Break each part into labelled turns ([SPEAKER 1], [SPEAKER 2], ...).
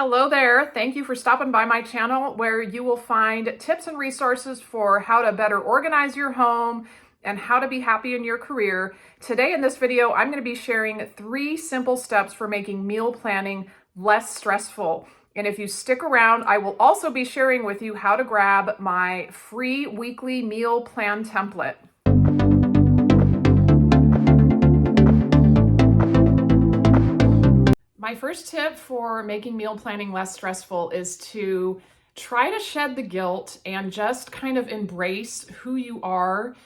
[SPEAKER 1] Hello there. Thank you for stopping by my channel where you will find tips and resources for how to better organize your home and how to be happy in your career. Today in this video, I'm going to be sharing 3 simple steps for making meal planning less stressful. And if you stick around, I will also be sharing with you how to grab my free weekly meal plan template. My first tip for making meal planning less stressful is to try to shed the guilt and just kind of embrace who you are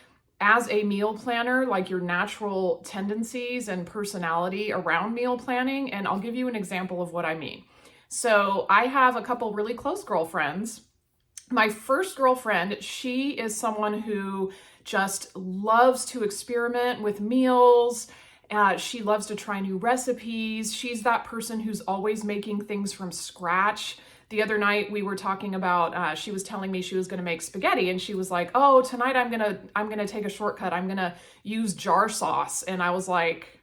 [SPEAKER 1] as a meal planner, like your natural tendencies and personality around meal planning. And I'll give you an example of what I mean. So I have a couple really close girlfriends. My first girlfriend, she is someone who just loves to experiment with meals. She loves to try new recipes. She's that person who's always making things from scratch. The other night we were talking about, she was telling me she was gonna make spaghetti, and she was like, oh, tonight I'm gonna take a shortcut. I'm gonna use jar sauce. And I was like,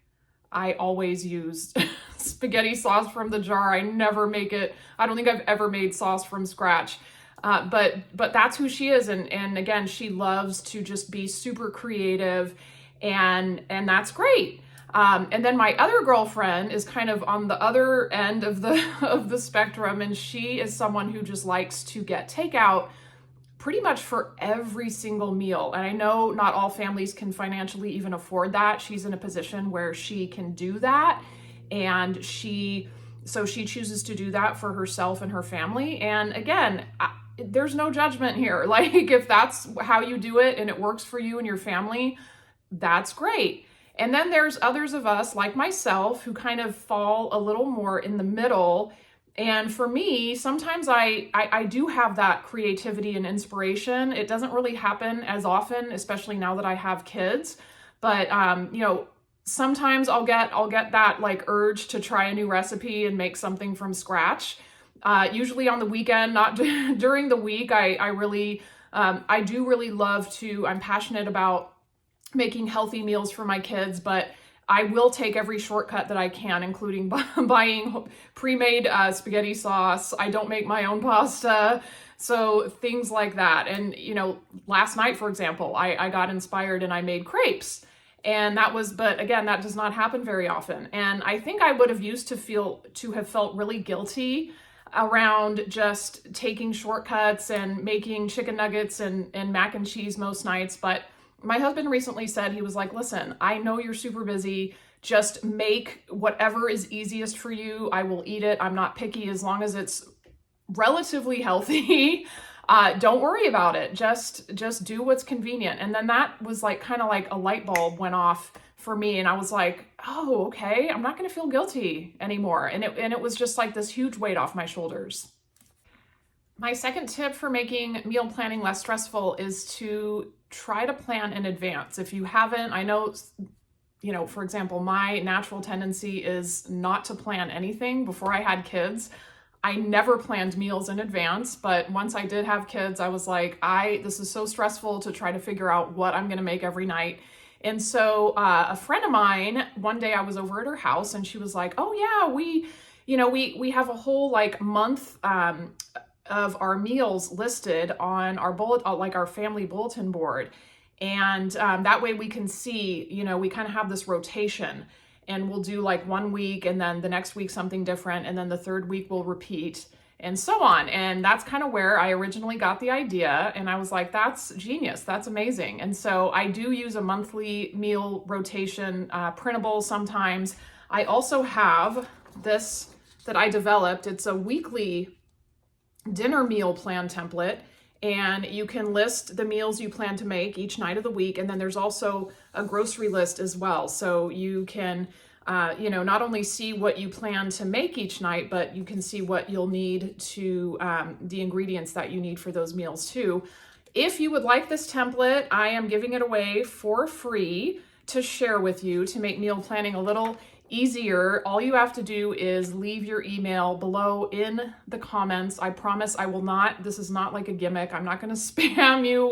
[SPEAKER 1] I always use spaghetti sauce from the jar. I never make it. I don't think I've ever made sauce from scratch. But that's who she is. And again, she loves to just be super creative, and that's great. And then my other girlfriend is kind of on the other end of the spectrum, and she is someone who just likes to get takeout pretty much for every single meal. And I know not all families can financially even afford that. She's in a position where she can do that, and so she chooses to do that for herself and her family. And again, there's no judgment here. Like, if that's how you do it and it works for you and your family, that's great. And then there's others of us, like myself, who kind of fall a little more in the middle. And for me, sometimes I do have that creativity and inspiration. It doesn't really happen as often, especially now that I have kids. But sometimes I'll get that like urge to try a new recipe and make something from scratch. Usually on the weekend, not during the week. I do really love to. I'm passionate about making healthy meals for my kids, but I will take every shortcut that I can, including buying pre-made spaghetti sauce. I don't make my own pasta, so things like that. And last night, for example, I got inspired and I made crepes, and but again, that does not happen very often. And I think I would have used to have felt really guilty around just taking shortcuts and making chicken nuggets and mac and cheese most nights, but my husband recently said, he was like, listen, I know you're super busy. Just make whatever is easiest for you. I will eat it. I'm not picky as long as it's relatively healthy. Don't worry about it. Just do what's convenient. And then that was like kind of like a light bulb went off for me. And I was like, oh, okay, I'm not going to feel guilty anymore. And it was just like this huge weight off my shoulders. My second tip for making meal planning less stressful is to try to plan in advance. If you haven't, I know, for example, my natural tendency is not to plan anything. Before I had kids, I never planned meals in advance. But once I did have kids, I was like, this is so stressful to try to figure out what I'm going to make every night. And so a friend of mine, one day I was over at her house, and she was like, oh yeah, we have a whole like month of our meals listed on our our family bulletin board. And that way we can see, we kind of have this rotation, and we'll do like 1 week, and then the next week something different, and then the third week we'll repeat, and so on. And that's kind of where I originally got the idea. And I was like, that's genius. That's amazing. And so I do use a monthly meal rotation, printable sometimes. I also have this that I developed. It's a weekly dinner meal plan template, and you can list the meals you plan to make each night of the week. And then there's also a grocery list as well. So you can, not only see what you plan to make each night, but you can see what you'll need to, the ingredients that you need for those meals too. If you would like this template, I am giving it away for free to share with you to make meal planning a little easier. All you have to do is leave your email below in the comments. I promise I will not, this is not like a gimmick. I'm not going to spam you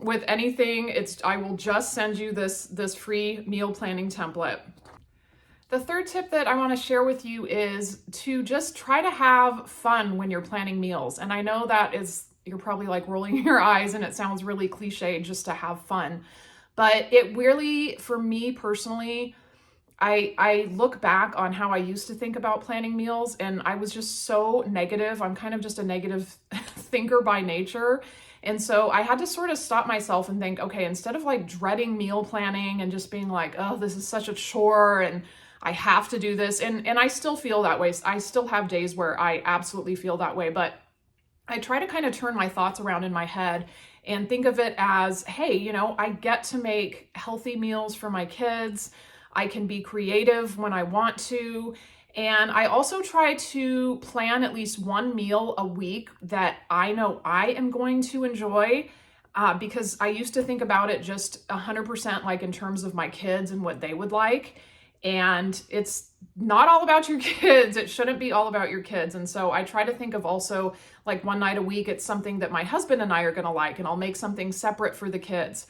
[SPEAKER 1] with anything. I will just send you this free meal planning template. The third tip that I want to share with you is to just try to have fun when you're planning meals. And I know that you're probably like rolling your eyes and it sounds really cliche just to have fun. But it really, for me personally, I look back on how I used to think about planning meals and I was just so negative. I'm kind of just a negative thinker by nature. And so I had to sort of stop myself and think, okay, instead of like dreading meal planning and just being like, oh, this is such a chore and I have to do this. And I still feel that way. I still have days where I absolutely feel that way, but I try to kind of turn my thoughts around in my head and think of it as, hey, you know, I get to make healthy meals for my kids. I can be creative when I want to. And I also try to plan at least one meal a week that I know I am going to enjoy, because I used to think about it just 100% like in terms of my kids and what they would like. And it's not all about your kids. It shouldn't be all about your kids. And so I try to think of also like one night a week, it's something that my husband and I are going to like, and I'll make something separate for the kids.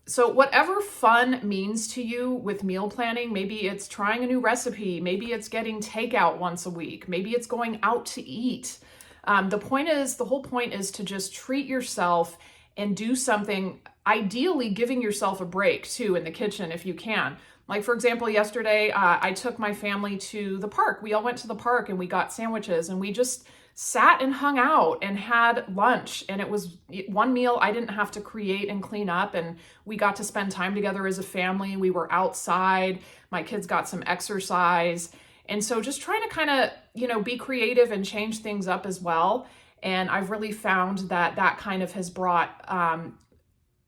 [SPEAKER 1] So whatever fun means to you with meal planning, maybe it's trying a new recipe, maybe it's getting takeout once a week, maybe it's going out to eat. The whole point is to just treat yourself and do something, ideally giving yourself a break too in the kitchen if you can. Like for example, yesterday I took my family to the park. We all went to the park and we got sandwiches and we just sat and hung out and had lunch. And it was one meal I didn't have to create and clean up. And we got to spend time together as a family. We were outside. My kids got some exercise. And so just trying to kind of, you know, be creative and change things up as well. And I've really found that that kind of has brought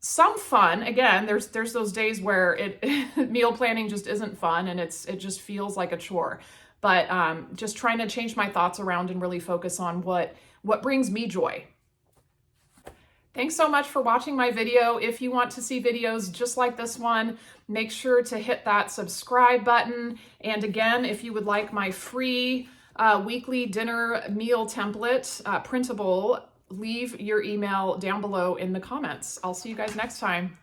[SPEAKER 1] some fun. Again, there's those days where meal planning just isn't fun and it just feels like a chore. But just trying to change my thoughts around and really focus on what brings me joy. Thanks so much for watching my video. If you want to see videos just like this one, make sure to hit that subscribe button. And again, if you would like my free weekly dinner meal template, printable, leave your email down below in the comments. I'll see you guys next time.